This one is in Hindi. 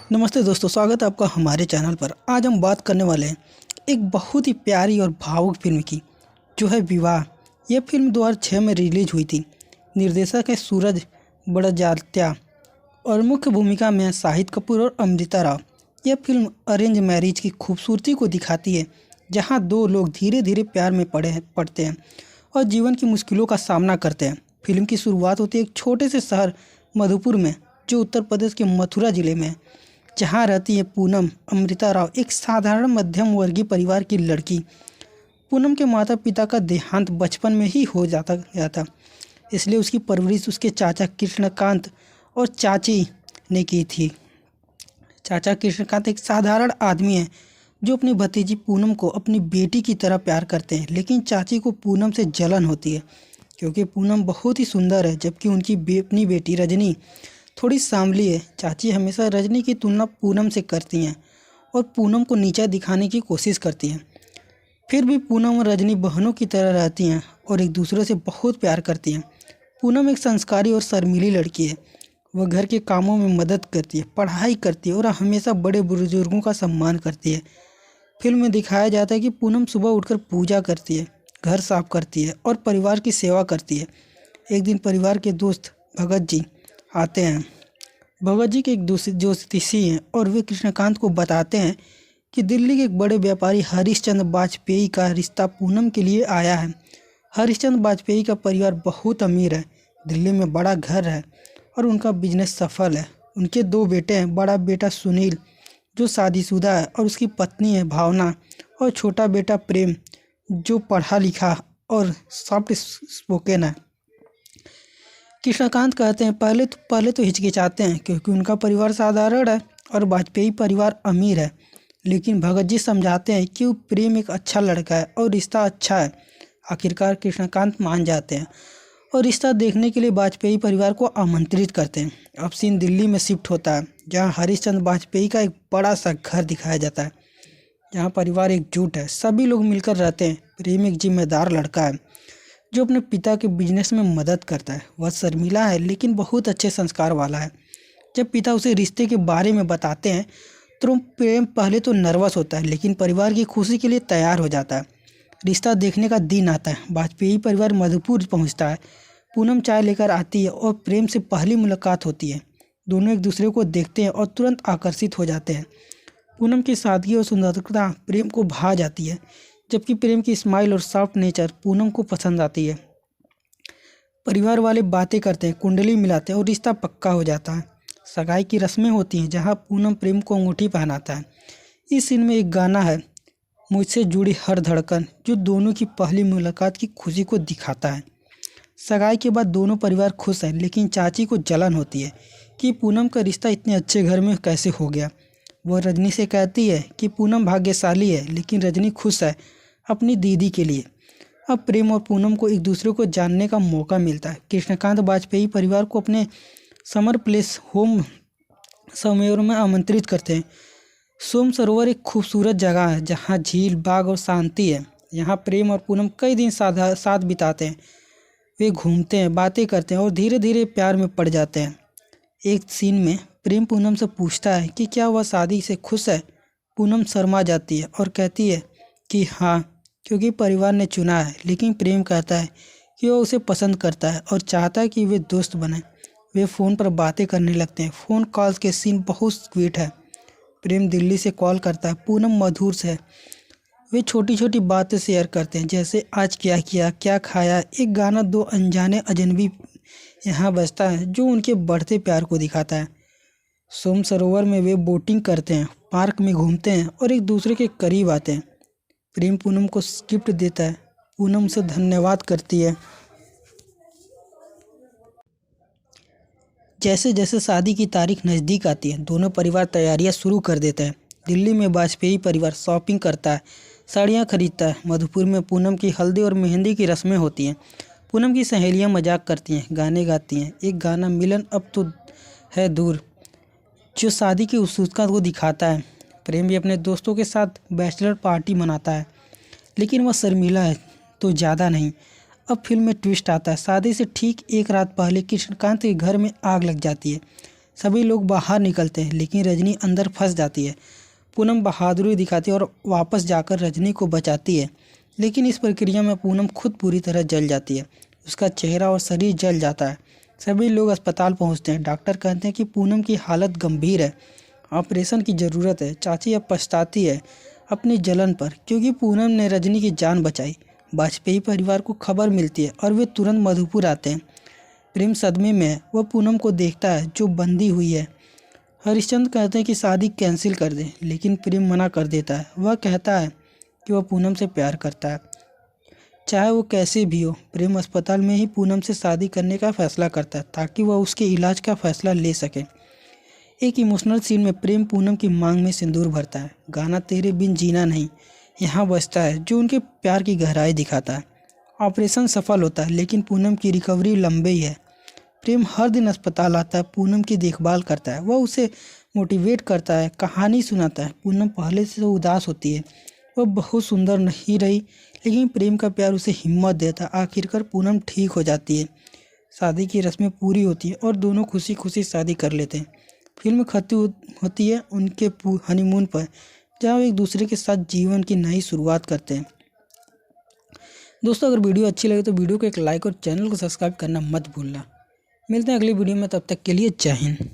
नमस्ते दोस्तों, स्वागत है आपका हमारे चैनल पर। आज हम बात करने वाले हैं एक बहुत ही प्यारी और भावुक फिल्म की, जो है विवाह। यह फिल्म 2006 में रिलीज हुई थी। निर्देशक है सूरज बड़जात्या और मुख्य भूमिका में है शाहिद कपूर और अमृता राव। यह फिल्म अरेंज मैरिज की खूबसूरती को दिखाती है, जहाँ दो लोग धीरे धीरे प्यार में पड़ते हैं और जीवन की मुश्किलों का सामना करते हैं। फिल्म की शुरुआत होती है एक छोटे से शहर मधुपुर में, जो उत्तर प्रदेश के मथुरा जिले में है, जहाँ रहती है पूनम अमृता राव, एक साधारण मध्यम वर्गीय परिवार की लड़की। पूनम के माता पिता का देहांत बचपन में ही हो जाता गया था, इसलिए उसकी परवरिश उसके चाचा कृष्णकांत और चाची ने की थी। चाचा कृष्णकांत एक साधारण आदमी है जो अपनी भतीजी पूनम को अपनी बेटी की तरह प्यार करते हैं, लेकिन चाची को पूनम से जलन होती है क्योंकि पूनम बहुत ही सुंदर है, जबकि उनकी अपनी बेटी रजनी थोड़ी सांवली है। चाची हमेशा रजनी की तुलना पूनम से करती हैं और पूनम को नीचा दिखाने की कोशिश करती हैं। फिर भी पूनम और रजनी बहनों की तरह रहती हैं और एक दूसरे से बहुत प्यार करती हैं। पूनम एक संस्कारी और शर्मीली लड़की है। वह घर के कामों में मदद करती है, पढ़ाई करती है और हमेशा बड़े बुजुर्गों का सम्मान करती है। फिल्म में दिखाया जाता है कि पूनम सुबह उठकर पूजा करती है, घर साफ करती है और परिवार की सेवा करती है। एक दिन परिवार के दोस्त भगत जी आते हैं। भगत जी के एक ज्योतिषी हैं और वे कृष्णकांत को बताते हैं कि दिल्ली के एक बड़े व्यापारी हरिश्चंद्र वाजपेयी का रिश्ता पूनम के लिए आया है। हरिश्चंद्र वाजपेयी का परिवार बहुत अमीर है, दिल्ली में बड़ा घर है और उनका बिजनेस सफल है। उनके दो बेटे हैं, बड़ा बेटा सुनील जो शादीशुदा है और उसकी पत्नी है भावना, और छोटा बेटा प्रेम जो पढ़ा लिखा और सॉफ्ट स्पोकन है। कृष्णकांत कहते हैं पहले तो हिचकिचाते हैं क्योंकि उनका परिवार साधारण है और वाजपेयी परिवार अमीर है, लेकिन भगत जी समझाते हैं कि प्रेम एक अच्छा लड़का है और रिश्ता अच्छा है। आखिरकार कृष्णकांत मान जाते हैं और रिश्ता देखने के लिए वाजपेयी परिवार को आमंत्रित करते हैं। अब सीन दिल्ली में शिफ्ट होता है, जहाँ हरिश्चंद्र वाजपेयी का एक बड़ा सा घर दिखाया जाता है, जहाँ परिवार एकजुट है, सभी लोग मिलकर रहते हैं। प्रेम एक जिम्मेदार लड़का है जो अपने पिता के बिजनेस में मदद करता है। वह शर्मीला है लेकिन बहुत अच्छे संस्कार वाला है। जब पिता उसे रिश्ते के बारे में बताते हैं तो प्रेम पहले तो नर्वस होता है, लेकिन परिवार की खुशी के लिए तैयार हो जाता है। रिश्ता देखने का दिन आता है। वाजपेयी परिवार मधुपुर पहुंचता है। पूनम चाय लेकर आती है और प्रेम से पहली मुलाकात होती है। दोनों एक दूसरे को देखते हैं और तुरंत आकर्षित हो जाते हैं। पूनम की सादगी और सुंदरता प्रेम को भा जाती है, जबकि प्रेम की स्माइल और सॉफ्ट नेचर पूनम को पसंद आती है। परिवार वाले बातें करते हैं, कुंडली मिलाते हैं और रिश्ता पक्का हो जाता है। सगाई की रस्में होती हैं, जहां पूनम प्रेम को अंगूठी पहनाता है। इस सीन में एक गाना है, मुझसे जुड़ी हर धड़कन, जो दोनों की पहली मुलाकात की खुशी को दिखाता है। सगाई के बाद दोनों परिवार खुश हैं, लेकिन चाची को जलन होती है कि पूनम का रिश्ता इतने अच्छे घर में कैसे हो गया। वह रजनी से कहती है कि पूनम भाग्यशाली है, लेकिन रजनी खुश है अपनी दीदी के लिए। अब प्रेम और पूनम को एक दूसरे को जानने का मौका मिलता है। कृष्णकांत वाजपेयी परिवार को अपने समर प्लेस होम सरोवर में आमंत्रित करते हैं। सोम सरोवर एक खूबसूरत जगह है जहाँ झील, बाग और शांति है। यहाँ प्रेम और पूनम कई दिन साथ बिताते हैं। वे घूमते हैं, बातें करते हैं और धीरे धीरे प्यार में पड़ जाते हैं। एक सीन में प्रेम पूनम से पूछता है कि क्या वह शादी से खुश है। पूनम शर्मा जाती है और कहती है कि हाँ, क्योंकि परिवार ने चुना है, लेकिन प्रेम कहता है कि वह उसे पसंद करता है और चाहता है कि वे दोस्त बने। वे फ़ोन पर बातें करने लगते हैं। फ़ोन कॉल्स के सीन बहुत स्वीट है। प्रेम दिल्ली से कॉल करता है, पूनम मधुर से। वे छोटी छोटी बातें शेयर करते हैं, जैसे आज क्या किया, क्या खाया। एक गाना दो अनजाने अजनबी यहाँ बजता है, जो उनके बढ़ते प्यार को दिखाता है। सोम सरोवर में वे बोटिंग करते हैं, पार्क में घूमते हैं और एक दूसरे के करीब आते हैं। प्रेम पूनम को गिफ्ट देता है, पूनम से धन्यवाद करती है। जैसे जैसे शादी की तारीख नज़दीक आती है, दोनों परिवार तैयारियां शुरू कर देते हैं। दिल्ली में वाजपेयी परिवार शॉपिंग करता है, साड़ियां खरीदता है। मधुपुर में पूनम की हल्दी और मेहंदी की रस्में होती हैं। पूनम की सहेलियां मजाक करती हैं, गाने गाती हैं। एक गाना मिलन अब तो है दूर, जो शादी की उत्सुकता को दिखाता है। प्रेम भी अपने दोस्तों के साथ बैचलर पार्टी मनाता है, लेकिन वह शर्मीला है तो ज़्यादा नहीं। अब फिल्म में ट्विस्ट आता है। शादी से ठीक एक रात पहले कृष्णकांत के घर में आग लग जाती है। सभी लोग बाहर निकलते हैं लेकिन रजनी अंदर फंस जाती है। पूनम बहादुरी दिखाती है और वापस जाकर रजनी को बचाती है, लेकिन इस प्रक्रिया में पूनम खुद पूरी तरह जल जाती है। उसका चेहरा और शरीर जल जाता है। सभी लोग अस्पताल पहुंचते हैं। डॉक्टर कहते हैं कि पूनम की हालत गंभीर है, ऑपरेशन की ज़रूरत है। चाची अब पछताती है अपनी जलन पर, क्योंकि पूनम ने रजनी की जान बचाई। वाजपेयी परिवार को खबर मिलती है और वे तुरंत मधुपुर आते हैं। प्रेम सदमे में है। वह पूनम को देखता है जो बंदी हुई है। हरिश्चंद्र कहते हैं कि शादी कैंसिल कर दें, लेकिन प्रेम मना कर देता है। वह कहता है कि वह पूनम से प्यार करता है, चाहे वो कैसे भी हो। प्रेम अस्पताल में ही पूनम से शादी करने का फैसला करता है ताकि वह उसके इलाज का फैसला ले सके। एक इमोशनल सीन में प्रेम पूनम की मांग में सिंदूर भरता है। गाना तेरे बिन जीना नहीं यहाँ बजता है, जो उनके प्यार की गहराई दिखाता है। ऑपरेशन सफल होता है, लेकिन पूनम की रिकवरी लंबी है। प्रेम हर दिन अस्पताल आता है, पूनम की देखभाल करता है। वह उसे मोटिवेट करता है, कहानी सुनाता है। पूनम पहले से उदास होती है, वह बहुत सुंदर नहीं रही, लेकिन प्रेम का प्यार उसे हिम्मत देता है। आखिरकार पूनम ठीक हो जाती है, शादी की रस्में पूरी होती है और दोनों खुशी खुशी शादी कर लेते हैं। फिल्म खत्म होती है उनके हनीमून पर, जहाँ वो एक दूसरे के साथ जीवन की नई शुरुआत करते हैं। दोस्तों, अगर वीडियो अच्छी लगे तो वीडियो को एक लाइक और चैनल को सब्सक्राइब करना मत भूलना। मिलते हैं अगली वीडियो में, तब तक के लिए जय हिंद।